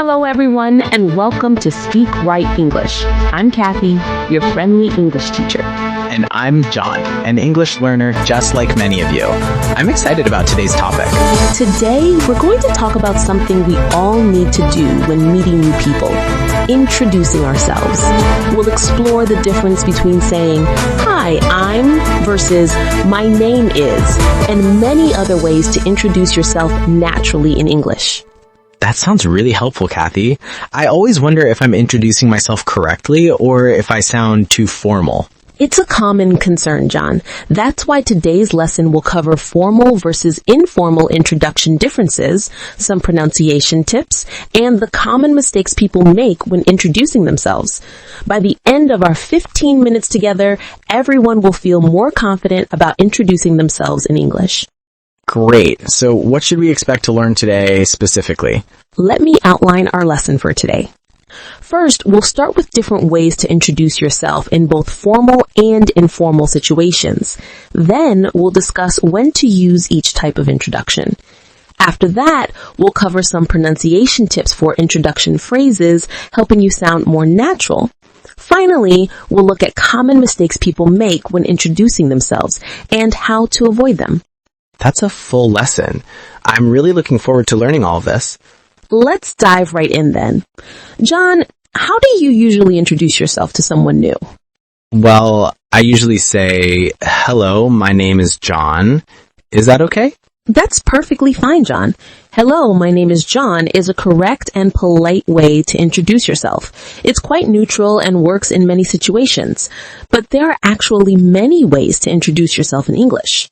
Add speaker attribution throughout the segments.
Speaker 1: Hello, everyone, and welcome to Speak Right English. I'm Kathy, your friendly English teacher.
Speaker 2: And I'm John, an English learner just like many of you. I'm excited about today's topic.
Speaker 1: Today, we're going to talk about something we all need to do when meeting new people, introducing ourselves. We'll explore the difference between saying, "Hi, I'm," versus "My name is," and many other ways to introduce yourself naturally in English.
Speaker 2: That sounds really helpful, Kathy. I always wonder if I'm introducing myself correctly or if I sound too formal.
Speaker 1: It's a common concern, John. That's why today's lesson will cover formal versus informal introduction differences, some pronunciation tips, and the common mistakes people make when introducing themselves. By the end of our 15 minutes together, everyone will feel more confident about introducing themselves in English.
Speaker 2: Great. So what should we expect to learn today specifically?
Speaker 1: Let me outline our lesson for today. First, we'll start with different ways to introduce yourself in both formal and informal situations. Then, we'll discuss when to use each type of introduction. After that, we'll cover some pronunciation tips for introduction phrases, helping you sound more natural. Finally, we'll look at common mistakes people make when introducing themselves and how to avoid them.
Speaker 2: That's a full lesson. I'm really looking forward to learning all of this.
Speaker 1: Let's dive right in then. John, how do you usually introduce yourself to someone new?
Speaker 2: Well, I usually say, "Hello, my name is John." Is that okay?
Speaker 1: That's perfectly fine, John. "Hello, my name is John" is a correct and polite way to introduce yourself. It's quite neutral and works in many situations. But there are actually many ways to introduce yourself in English.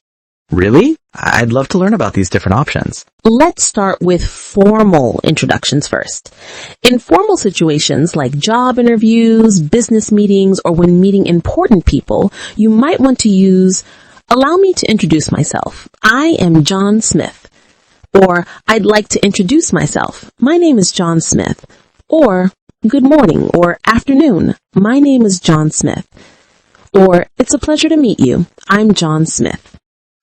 Speaker 2: Really? I'd love to learn about these different options.
Speaker 1: Let's start with formal introductions first. In formal situations like job interviews, business meetings, or when meeting important people, you might want to use, "Allow me to introduce myself. I am John Smith." Or, "I'd like to introduce myself. My name is John Smith." Or, "Good morning" or "Afternoon. My name is John Smith." Or, "It's a pleasure to meet you. I'm John Smith."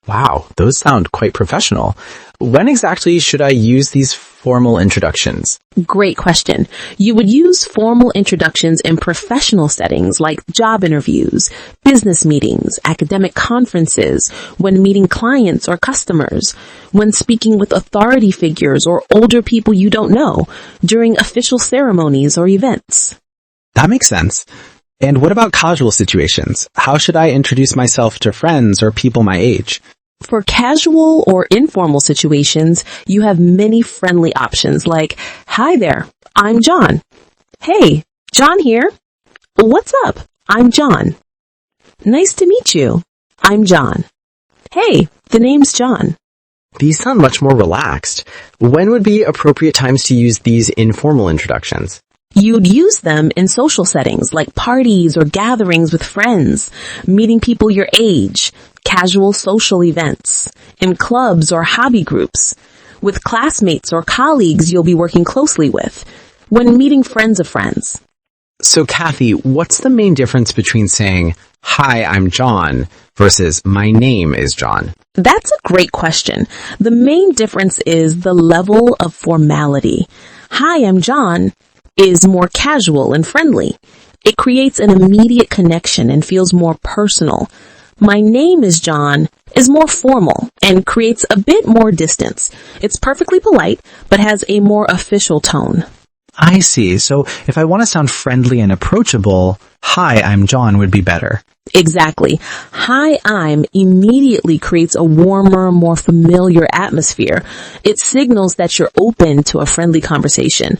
Speaker 2: Wow, those sound quite professional. When exactly should I use these formal introductions?
Speaker 1: Great question. You would use formal introductions in professional settings like job interviews, business meetings, academic conferences, when meeting clients or customers, when speaking with authority figures or older people you don't know, during official ceremonies or events.
Speaker 2: That makes sense. And what about casual situations? How should I introduce myself to friends or people my age?
Speaker 1: For casual or informal situations, you have many friendly options like, "Hi there, I'm John." "Hey, John here." "What's up? I'm John." "Nice to meet you. I'm John." "Hey, the name's John."
Speaker 2: These sound much more relaxed. When would be appropriate times to use these informal introductions?
Speaker 1: You'd use them in social settings like parties or gatherings with friends, meeting people your age, casual social events, in clubs or hobby groups, with classmates or colleagues you'll be working closely with, when meeting friends of friends.
Speaker 2: So, Kathy, what's the main difference between saying, "Hi, I'm John," versus "My name is John"?
Speaker 1: That's a great question. The main difference is the level of formality. "Hi, I'm John" is more casual and friendly. It creates an immediate connection and feels more personal. "My name is John" is more formal and creates a bit more distance. It's perfectly polite, but has a more official tone.
Speaker 3: I see. So if I want to sound friendly and approachable, "Hi, I'm John" would be better.
Speaker 1: Exactly. "Hi, I'm" immediately creates a warmer, more familiar atmosphere. It signals that you're open to a friendly conversation.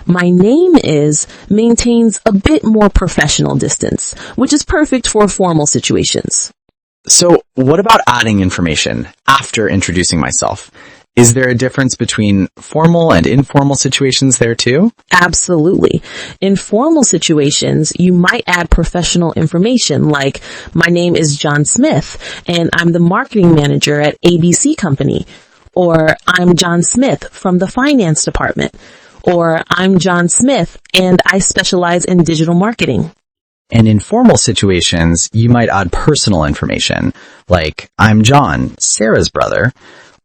Speaker 1: "My name is" maintains a bit more professional distance, which is perfect for formal situations.
Speaker 2: So, what about adding information after introducing myself? Is there a difference between formal and informal situations there too?
Speaker 1: Absolutely. In formal situations, you might add professional information like, "My name is John Smith, and I'm the marketing manager at ABC Company," or "I'm John Smith from the finance department," or "I'm John Smith and I specialize in digital marketing."
Speaker 2: And in formal situations, you might add personal information like, "I'm John, Sarah's brother,"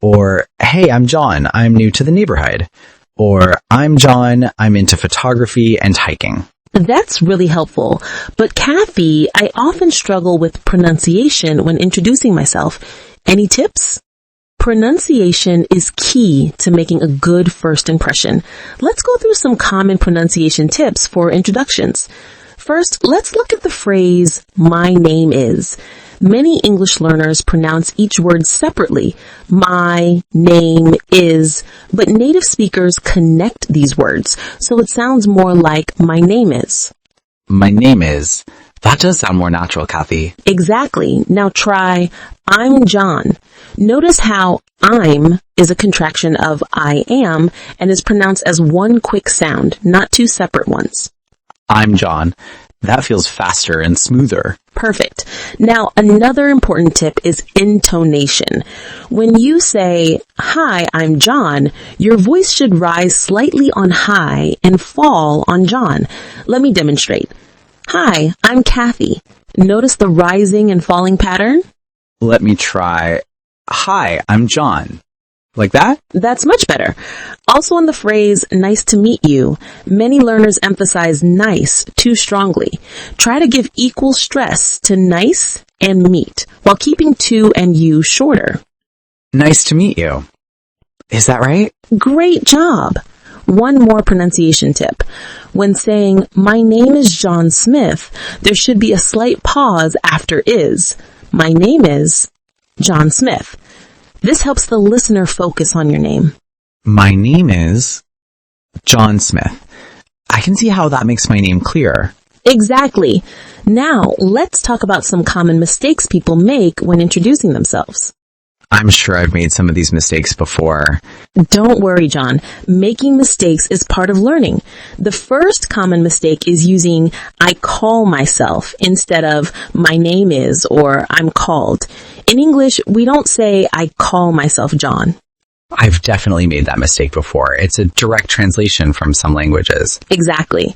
Speaker 2: or "Hey, I'm John, I'm new to the neighborhood,"
Speaker 3: Or, I'm John, I'm into photography and hiking.
Speaker 1: That's really helpful. But Kathy, I often struggle with pronunciation when introducing myself. Any tips? Pronunciation is key to making a good first impression. Let's go through some common pronunciation tips for introductions. First, let's look at the phrase, my name is. Many English learners pronounce each word separately. My name is, but native speakers connect these words, so it sounds more like my name is.
Speaker 2: My name is. That does sound more natural, Kathy.
Speaker 1: Exactly. Now try, I'm John. Notice how I'm is a contraction of I am and is pronounced as one quick sound, not two separate ones.
Speaker 2: I'm John. That feels faster and smoother.
Speaker 1: Perfect. Now, another important tip is intonation. When you say, hi, I'm John, your voice should rise slightly on hi and fall on John. Let me demonstrate. Hi, I'm Kathy. Notice the rising and falling pattern?
Speaker 2: Let me try. Hi, I'm John. Like that?
Speaker 1: That's much better. Also in the phrase, nice to meet you, many learners emphasize nice too strongly. Try to give equal stress to nice and meet, while keeping to and you shorter.
Speaker 2: Nice to meet you. Is that right?
Speaker 1: Great job. One more pronunciation tip. When saying, my name is John Smith, there should be a slight pause after is. My name is John Smith. This helps the listener focus on your name.
Speaker 2: My name is John Smith. I can see how that makes my name clearer.
Speaker 1: Exactly. Now, let's talk about some common mistakes people make when introducing themselves.
Speaker 2: I'm sure I've made some of these mistakes before.
Speaker 1: Don't worry, John. Making mistakes is part of learning. The first common mistake is using I call myself instead of my name is or I'm called. In English, we don't say I call myself John.
Speaker 2: I've definitely made that mistake before. It's a direct translation from some languages.
Speaker 1: Exactly.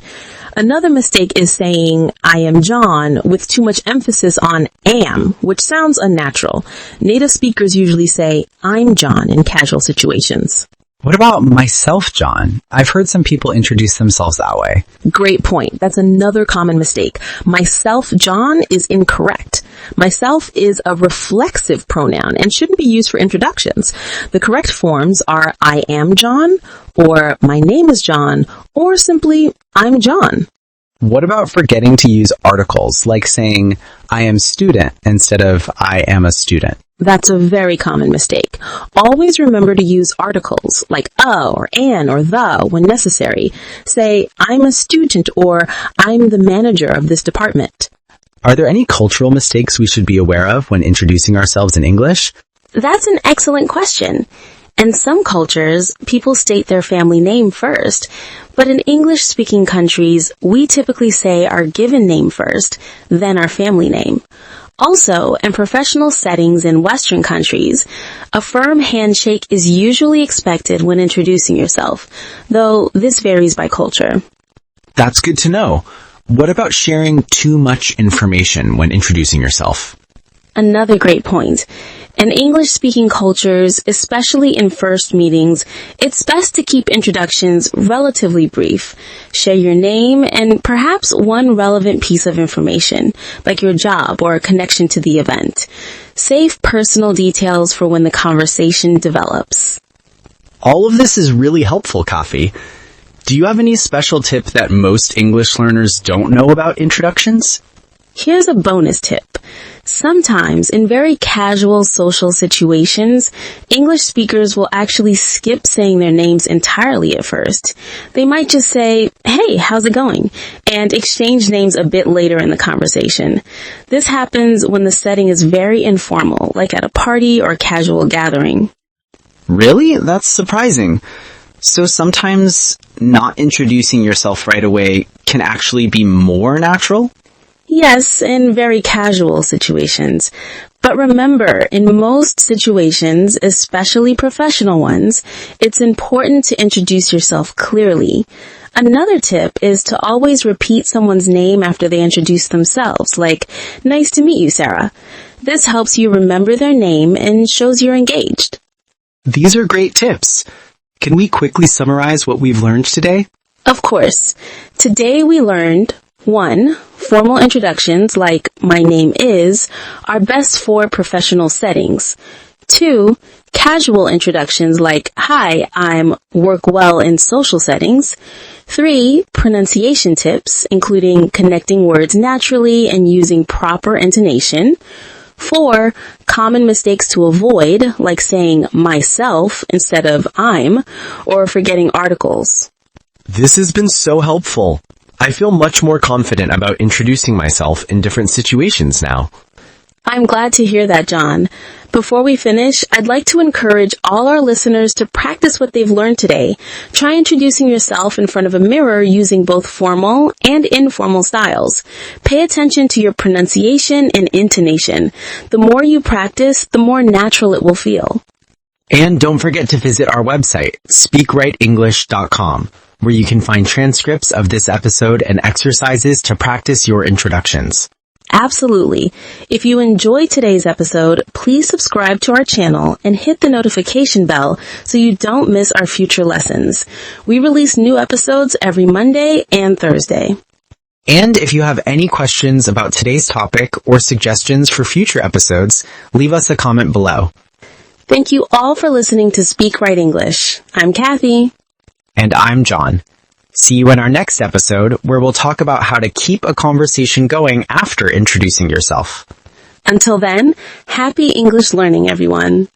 Speaker 1: Another mistake is saying I am John with too much emphasis on am, which sounds unnatural. Native speakers usually say I'm John in casual situations.
Speaker 2: What about myself, John? I've heard some people introduce themselves that way.
Speaker 1: Great point. That's another common mistake. Myself, John, is incorrect. Myself is a reflexive pronoun and shouldn't be used for introductions. The correct forms are I am John, or my name is John, or simply I'm John.
Speaker 2: What about forgetting to use articles, like saying I am student instead of I am a student?
Speaker 1: That's a very common mistake. Always remember to use articles like a or an or the when necessary. Say, I'm a student or I'm the manager of this department.
Speaker 2: Are there any cultural mistakes we should be aware of when introducing ourselves in English?
Speaker 1: That's an excellent question. In some cultures, people state their family name first, but in English-speaking countries, we typically say our given name first, then our family name. Also, in professional settings in Western countries, a firm handshake is usually expected when introducing yourself, though this varies by culture.
Speaker 2: That's good to know. What about sharing too much information when introducing yourself?
Speaker 1: Another great point. In English-speaking cultures, especially in first meetings, it's best to keep introductions relatively brief. Share your name and perhaps one relevant piece of information, like your job or a connection to the event. Save personal details for when the conversation develops.
Speaker 2: All of this is really helpful, Kathy. Do you have any special tip that most English learners don't know about introductions?
Speaker 1: Here's a bonus tip. Sometimes, in very casual social situations, English speakers will actually skip saying their names entirely at first. They might just say, hey, how's it going? And exchange names a bit later in the conversation. This happens when the setting is very informal, like at a party or casual gathering.
Speaker 2: Really? That's surprising. So sometimes not introducing yourself right away can actually be more natural?
Speaker 1: Yes, in very casual situations. But remember, in most situations, especially professional ones, it's important to introduce yourself clearly. Another tip is to always repeat someone's name after they introduce themselves, like, nice to meet you, Sarah. This helps you remember their name and shows you're engaged.
Speaker 2: These are great tips.
Speaker 3: Can we quickly summarize what we've learned today?
Speaker 1: Of course. Today we learned 1. Formal introductions like "my name is" are best for professional settings. 2. Casual introductions like "Hi, I'm" work well in social settings. 3. Pronunciation tips, including connecting words naturally and using proper intonation. 4. Common mistakes to avoid, like saying "myself" instead of "I'm," or forgetting articles.
Speaker 4: This has been so helpful. I feel much more confident about introducing myself in different situations now.
Speaker 1: I'm glad to hear that, John. Before we finish, I'd like to encourage all our listeners to practice what they've learned today. Try introducing yourself in front of a mirror using both formal and informal styles. Pay attention to your pronunciation and intonation. The more you practice, the more natural it will feel.
Speaker 2: And don't forget to visit our website, speakrightedenglish.com, where you can find transcripts of this episode and exercises to practice your introductions.
Speaker 1: Absolutely. If you enjoyed today's episode, please subscribe to our channel and hit the notification bell so you don't miss our future lessons. We release new episodes every Monday and Thursday.
Speaker 2: And if you have any questions about today's topic or suggestions for future episodes, leave us a comment below.
Speaker 1: Thank you all for listening to Speak Right English. I'm Kathy.
Speaker 2: And I'm John. See you in our next episode, where we'll talk about how to keep a conversation going after introducing yourself.
Speaker 1: Until then, happy English learning, everyone.